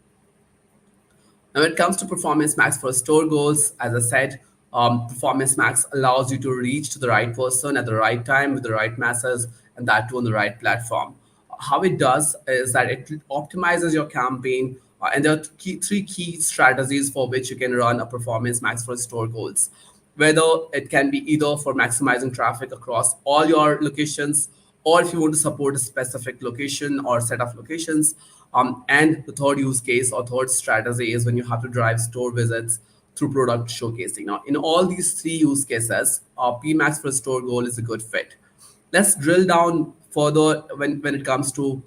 Now, when it comes to Performance Max for store goals, as I said, Performance Max allows you to reach to the right person at the right time with the right masses, and that too on the right platform. How it does is that it optimizes your campaign, and there are three key strategies for which you can run a Performance Max for store goals. Whether it can be either for maximizing traffic across all your locations, or if you want to support a specific location or set of locations. And the third use case or third strategy is when you have to drive store visits through product showcasing. Now, in all these three use cases, PMax for store goal is a good fit. Let's drill down further when it comes to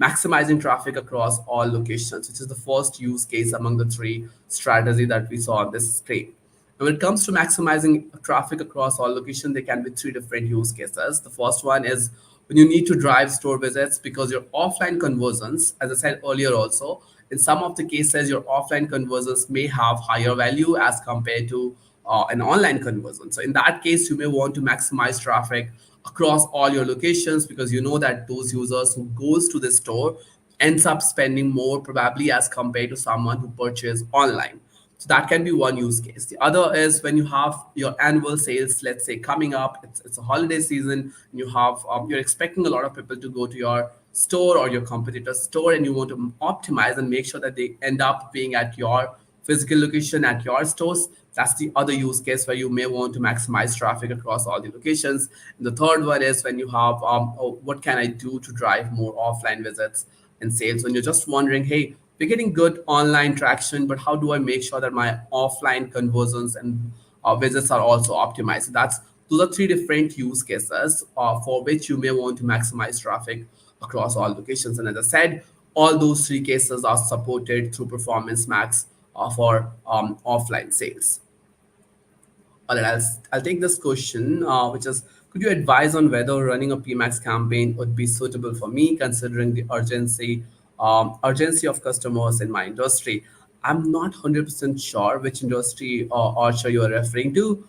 maximizing traffic across all locations, which is the first use case among the three strategy that we saw on this screen. Now, when it comes to maximizing traffic across all locations, there can be three different use cases. The first one is when you need to drive store visits because your offline conversions, as I said earlier also, in some of the cases, your offline conversions may have higher value as compared to an online conversion. So in that case, you may want to maximize traffic across all your locations because you know that those users who goes to the store ends up spending more probably as compared to someone who purchased online. So that can be one use case. The other is when you have your annual sales, let's say coming up, it's a holiday season, and you have you're expecting a lot of people to go to your store or your competitor's store, and you want to optimize and make sure that they end up being at your physical location at your stores. That's the other use case where you may want to maximize traffic across all the locations. And the third one is when you have, oh, what can I do to drive more offline visits and sales? When you're just wondering, hey, we're getting good online traction, but how do I make sure that my offline conversions and visits are also optimized? So those are three different use cases for which you may want to maximize traffic across all locations. And as I said, all those three cases are supported through Performance Max for offline sales. All right, I'll take this question, which is, could you advise on whether running a PMax campaign would be suitable for me, considering the urgency of customers in my industry? I'm not 100% sure which industry Archer you are referring to.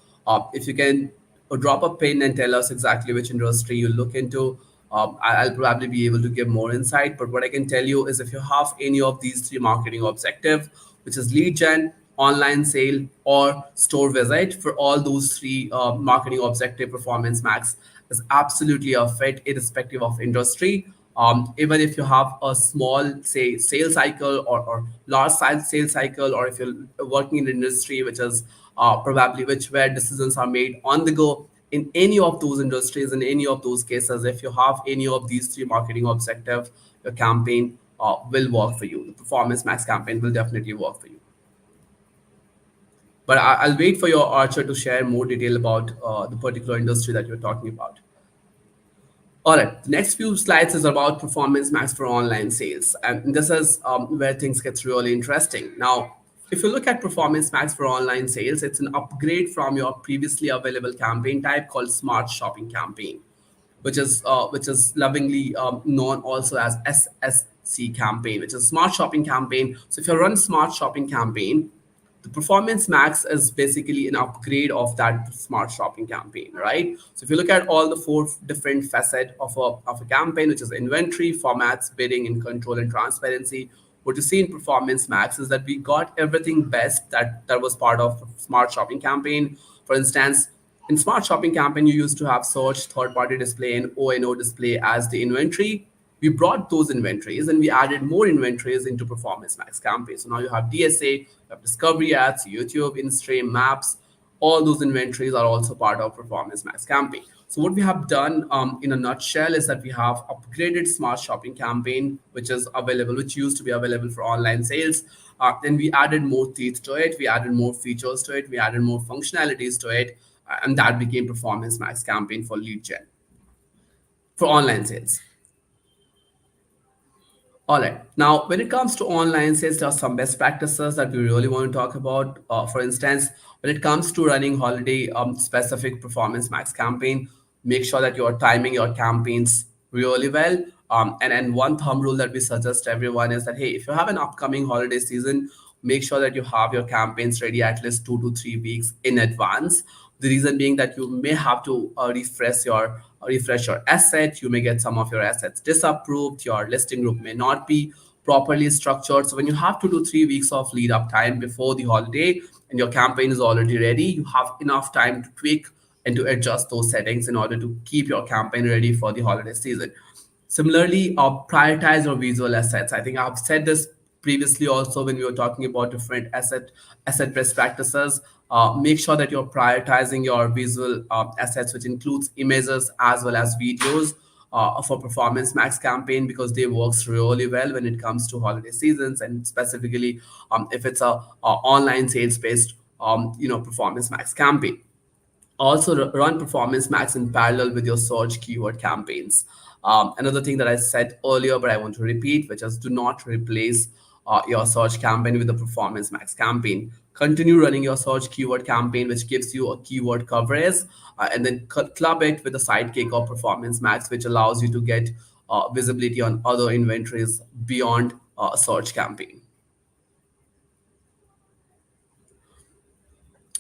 If you can drop a pin and tell us exactly which industry you look into, I'll probably be able to give more insight. But what I can tell you is if you have any of these three marketing objective, which is lead gen, online sale, or store visit, for all those three marketing objective, Performance Max is absolutely a fit irrespective of industry. Even if you have a small, say, sales cycle or large size sales cycle, or if you're working in an industry which is probably which where decisions are made on the go, in any of those industries, in any of those cases, if you have any of these three marketing objective, your campaign will work for you. The Performance Max campaign will definitely work for you. But I'll wait for your Archer to share more detail about the particular industry that you're talking about. All right, the next few slides is about Performance Max for online sales. And this is where things get really interesting. Now, if you look at Performance Max for online sales, it's an upgrade from your previously available campaign type called Smart Shopping Campaign. which is lovingly known also as SSC campaign, which is Smart Shopping campaign. So if you run Smart Shopping campaign, the Performance Max is basically an upgrade of that Smart Shopping campaign, right? So if you look at all the four different facets of a campaign, which is inventory, formats, bidding, and control and transparency, what you see in Performance Max is that we got everything best that was part of Smart Shopping campaign. For instance, in Smart Shopping campaign, you used to have search, third-party display, and O&O display as the inventory. We brought those inventories and we added more inventories into Performance Max campaign. So now you have DSA, you have discovery ads, YouTube, in-stream, maps. All those inventories are also part of Performance Max campaign. So what we have done in a nutshell is that we have upgraded Smart Shopping campaign, which is available, which used to be available for online sales. Then we added more teeth to it. We added more features to it. We added more functionalities to it, and that became Performance Max campaign for lead gen for online sales. All right. Now, when it comes to online sales, there are some best practices that we really want to talk about. For instance, when it comes to running holiday specific Performance Max campaign, make sure that you're timing your campaigns really well. And one thumb rule that we suggest to everyone is that, hey, if you have an upcoming holiday season, make sure that you have your campaigns ready at least 2 to 3 weeks in advance. The reason being that you may have to refresh your asset. You may get some of your assets disapproved. Your listing group may not be properly structured. So when you have 2 to 3 weeks of lead up time before the holiday and your campaign is already ready, you have enough time to tweak and to adjust those settings in order to keep your campaign ready for the holiday season. Similarly, prioritize your visual assets. I think I've said this previously also when we were talking about different asset best practices. Make sure that you're prioritizing your visual assets, which includes images as well as videos for Performance Max campaign, because they works really well when it comes to holiday seasons, and specifically if it's a online sales based Performance Max campaign. Also run Performance Max in parallel with your search keyword campaigns. Another thing that I said earlier but I want to repeat, which is do not replace your search campaign with the Performance Max campaign. Continue running your search keyword campaign, which gives you a keyword coverage, and then club it with a sidekick of Performance Max, which allows you to get visibility on other inventories beyond a search campaign.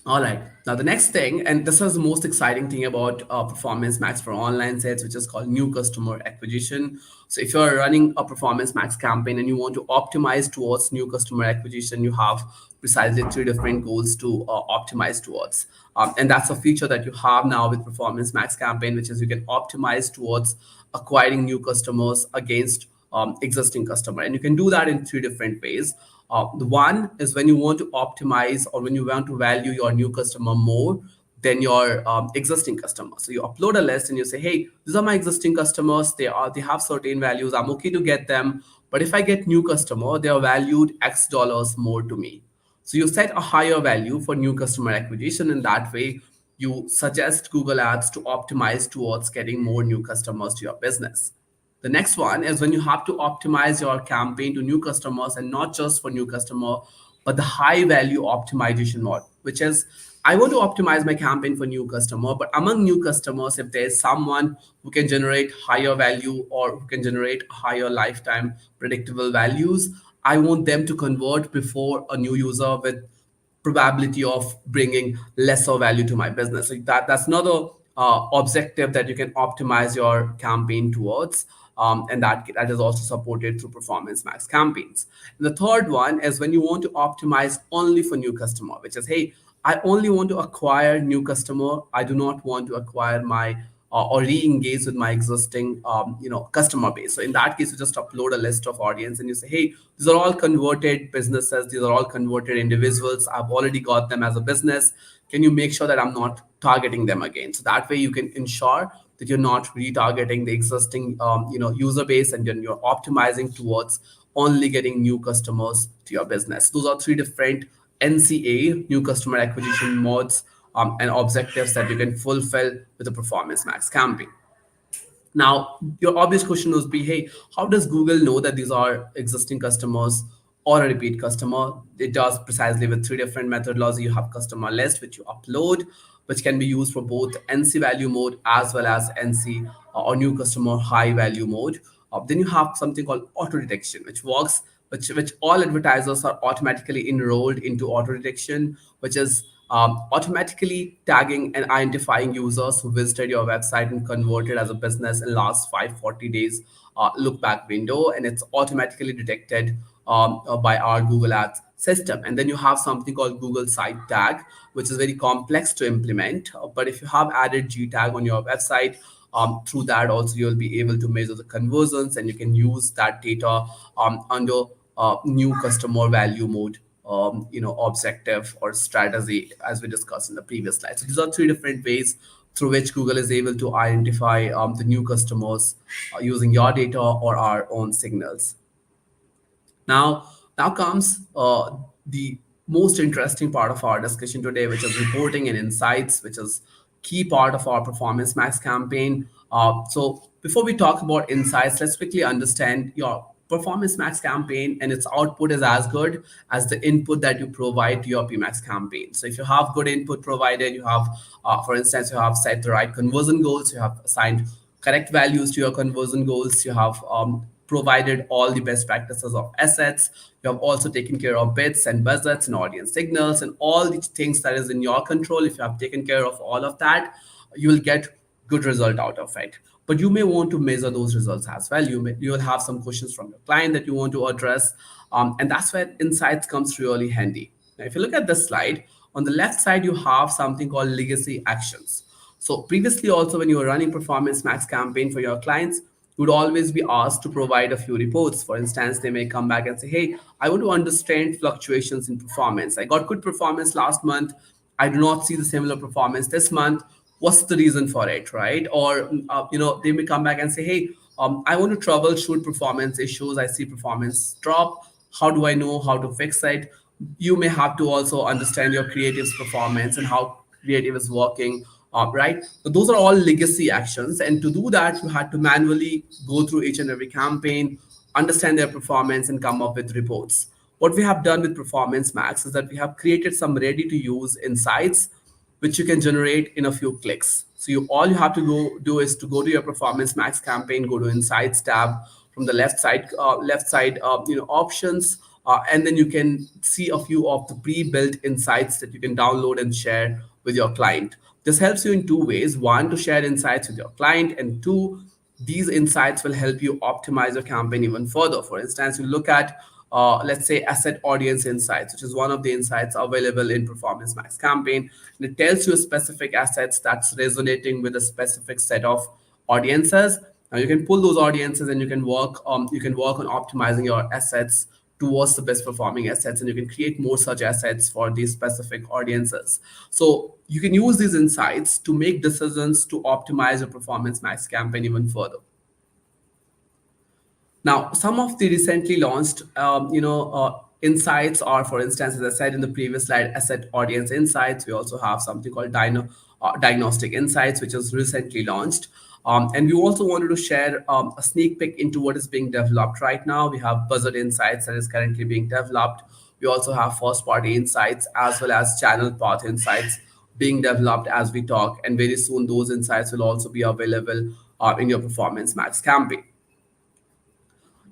All right. Now, the next thing, and this is the most exciting thing about Performance Max for online sales, which is called new customer acquisition. So, if you're running a Performance Max campaign and you want to optimize towards new customer acquisition, you have precisely three different goals to optimize towards. And that's a feature that you have now with Performance Max campaign, which is you can optimize towards acquiring new customers against existing customer, and you can do that in three different ways. The one is when you want to optimize or when you want to value your new customer more than your existing customer. So you upload a list and you say, hey, these are my existing customers. They have certain values. I'm okay to get them, but if I get new customer, they are valued X dollars more to me. So you set a higher value for new customer acquisition. In that way, you suggest Google Ads to optimize towards getting more new customers to your business. The next one is when you have to optimize your campaign to new customers, and not just for new customer, but the high value optimization mode, which is I want to optimize my campaign for new customer, but among new customers, if there's someone who can generate higher value or who can generate higher lifetime predictable values, I want them to convert before a new user with probability of bringing lesser value to my business. So that's another objective that you can optimize your campaign towards. And that is also supported through Performance Max campaigns. And the third one is when you want to optimize only for new customer, which is, hey, I only want to acquire new customer. I do not want to acquire my or re-engage with my existing customer base. So in that case, you just upload a list of audience and you say, hey, these are all converted businesses. These are all converted individuals. I've already got them as a business. Can you make sure that I'm not targeting them again? So that way you can ensure that you're not retargeting the existing user base, and then you're optimizing towards only getting new customers to your business. Those are three different NCA, new customer acquisition modes, and objectives that you can fulfill with a Performance Max campaign. Now, your obvious question would be, hey, how does Google know that these are existing customers or a repeat customer. It does precisely with three different methodology. You have customer list, which you upload, which can be used for both NC value mode as well as NC or new customer high value mode. Then you have something called auto detection, which works, which all advertisers are automatically enrolled into auto detection, which is automatically tagging and identifying users who visited your website and converted as a business in last 540 days look back window, and it's automatically detected by our Google Ads system. And then you have something called Google Site Tag, which is very complex to implement. But if you have added G tag on your website, through that also you'll be able to measure the conversions, and you can use that data under new customer value mode, objective or strategy, as we discussed in the previous slide. So these are three different ways through which Google is able to identify the new customers using your data or our own signals. Now comes the most interesting part of our discussion today, which is reporting and insights, which is key part of our Performance Max campaign. So before we talk about insights, let's quickly understand your Performance Max campaign and its output is as good as the input that you provide to your PMax campaign. So if you have good input provided, you have, for instance, you have set the right conversion goals, you have assigned correct values to your conversion goals, you have provided all the best practices of assets, you have also taken care of bids and budgets and audience signals and all the things that is in your control. If you have taken care of all of that, you will get good result out of it. But you may want to measure those results as well. You will have some questions from your client that you want to address, and that's where insights comes really handy. Now if you look at this slide, on the left side you have something called legacy actions. So previously also, when you were running Performance Max campaign for your clients, you would always be asked to provide a few reports. For instance, they may come back and say, hey, I want to understand fluctuations in performance. I got good performance last month. I do not see the similar performance this month. What's the reason for it, right? Or, they may come back and say, hey, I want to troubleshoot performance issues. I see performance drop. How do I know how to fix it? You may have to also understand your creative's performance and how creative is working, right? So those are all legacy actions, and to do that, you had to manually go through each and every campaign, understand their performance, and come up with reports. What we have done with Performance Max is that we have created some ready-to-use insights, which you can generate in a few clicks. So all you have to go do is to go to your Performance Max campaign, go to Insights tab from the left side, options, and then you can see a few of the pre-built insights that you can download and share with your client. This helps you in two ways. One, to share insights with your client, and two, these insights will help you optimize your campaign even further. For instance, you look at, let's say, asset audience insights, which is one of the insights available in Performance Max campaign, and it tells you specific assets that's resonating with a specific set of audiences. Now you can pull those audiences and you can work on optimizing your assets towards the best performing assets, and you can create more such assets for these specific audiences. So you can use these insights to make decisions to optimize your Performance Max campaign even further. Now, some of the recently launched, insights are, for instance, as I said in the previous slide, asset audience insights. We also have something called diagnostic insights, which was recently launched. And we also wanted to share a sneak peek into what is being developed right now. We have budget insights that is currently being developed. We also have first party insights as well as channel path insights being developed as we talk. And very soon, those insights will also be available in your Performance Max campaign.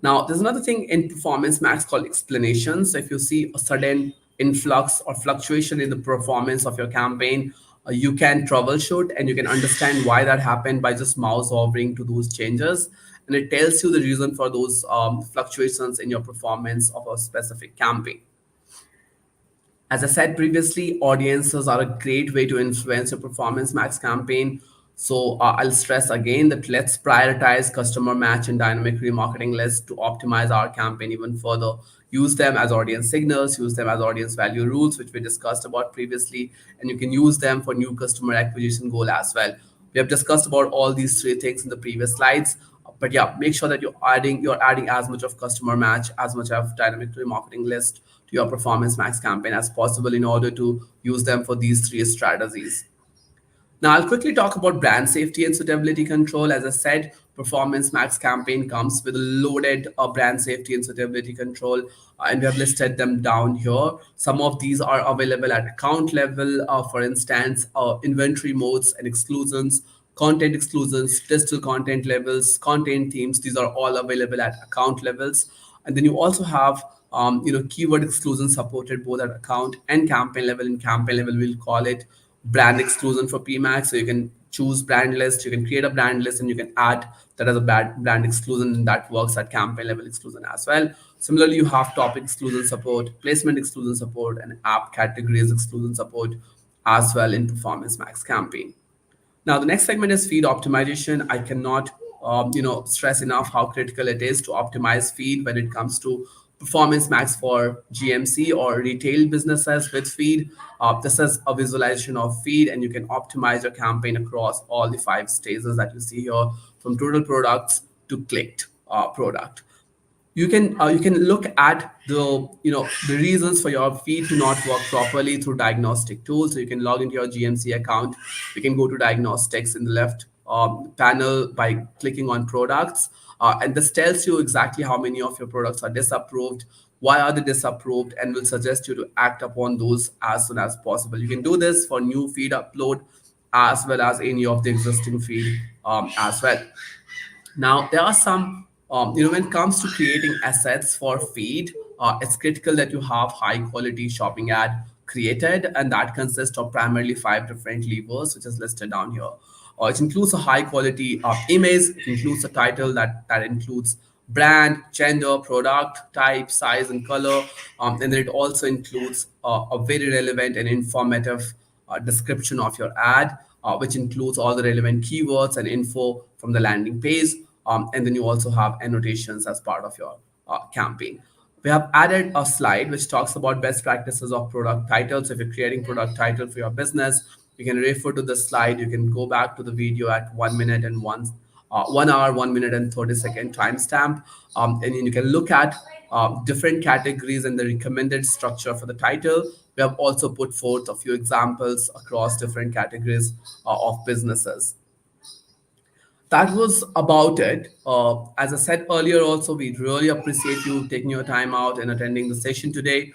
Now, there's another thing in Performance Max called explanations. So if you see a sudden influx or fluctuation in the performance of your campaign, you can troubleshoot and you can understand why that happened by just mouse hovering to those changes. And it tells you the reason for those fluctuations in your performance of a specific campaign. As I said previously, audiences are a great way to influence your Performance Max campaign. So I'll stress again that let's prioritize customer match and dynamic remarketing lists to optimize our campaign even further. Use them as audience signals, use them as audience value rules, which we discussed about previously, and you can use them for new customer acquisition goal as well. We have discussed about all these three things in the previous slides. But yeah, make sure that you're adding as much of customer match, as much of dynamic remarketing list to your Performance Max campaign as possible in order to use them for these three strategies. Now, I'll quickly talk about brand safety and suitability control. As I said, Performance Max campaign comes with a loaded brand safety and suitability control, and we have listed them down here. Some of these are available at account level, for instance, inventory modes and exclusions, content exclusions, digital content levels, content themes. These are all available at account levels. And then you also have keyword exclusion supported both at account and campaign level. In campaign level, we'll call it brand exclusion for PMax. So you can choose brand list, you can create a brand list, and you can add that as a bad brand exclusion, and that works at campaign level exclusion as well. Similarly, you have topic exclusion support, placement exclusion support, and app categories exclusion support as well in Performance Max campaign. Now, the next segment is feed optimization. I cannot, stress enough how critical it is to optimize feed when it comes to Performance Max for GMC or retail businesses with feed. This is a visualization of feed, and you can optimize your campaign across all the 5 stages that you see here, from total products to clicked product. You can look at the reasons for your feed to not work properly through diagnostic tools. So you can log into your GMC account. You can go to diagnostics in the left panel by clicking on products, and this tells you exactly how many of your products are disapproved, why are they disapproved, and will suggest you to act upon those as soon as possible. You can do this for new feed upload as well as any of the existing feed as well. Now, there are some, when it comes to creating assets for feed, it's critical that you have high quality shopping ad created, and that consists of primarily 5 different levers, which is listed down here. It includes a high quality image, it includes a title that includes brand, gender, product, type, size, and color. And then it also includes a very relevant and informative description of your ad, which includes all the relevant keywords and info from the landing page. And then you also have annotations as part of your campaign. We have added a slide which talks about best practices of product titles. If you're creating product title for your business, you can refer to the slide. You can go back to the video at 1 minute and 1 hour, 1 minute and 30 second timestamp, and then you can look at different categories and the recommended structure for the title. We have also put forth a few examples across different categories of businesses. That was about it. As I said earlier, also, we really appreciate you taking your time out and attending the session today.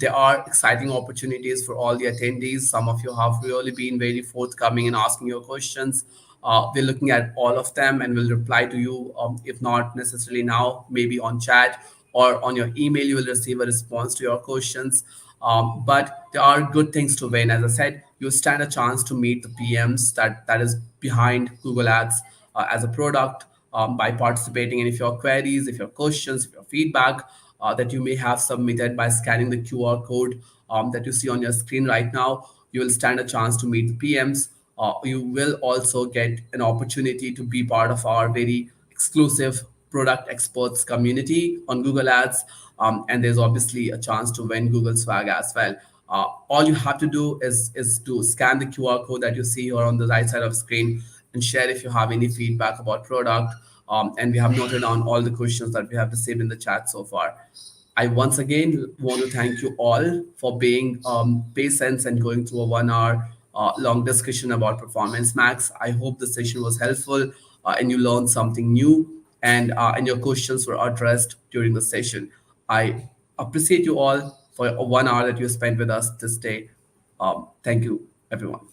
There are exciting opportunities for all the attendees. Some of you have really been very forthcoming and asking your questions. We're looking at all of them and will reply to you, if not necessarily now, maybe on chat or on your email. You will receive a response to your questions. But there are good things to win. As I said, you stand a chance to meet the PMs that is behind Google Ads as a product, by participating in if your queries, if your questions, if your feedback that you may have submitted by scanning the QR code that you see on your screen right now. You will stand a chance to meet the PMs. You will also get an opportunity to be part of our very exclusive product experts community on Google Ads. And there's obviously a chance to win Google Swag as well. All you have to do is to scan the QR code that you see here on the right side of the screen and share if you have any feedback about product. And we have noted down all the questions that we have received in the chat so far. I once again want to thank you all for being patient and going through a 1 hour long discussion about Performance Max. I hope the session was helpful, and you learned something new, and your questions were addressed during the session. I appreciate you all for 1 hour that you spent with us this day. Thank you, everyone.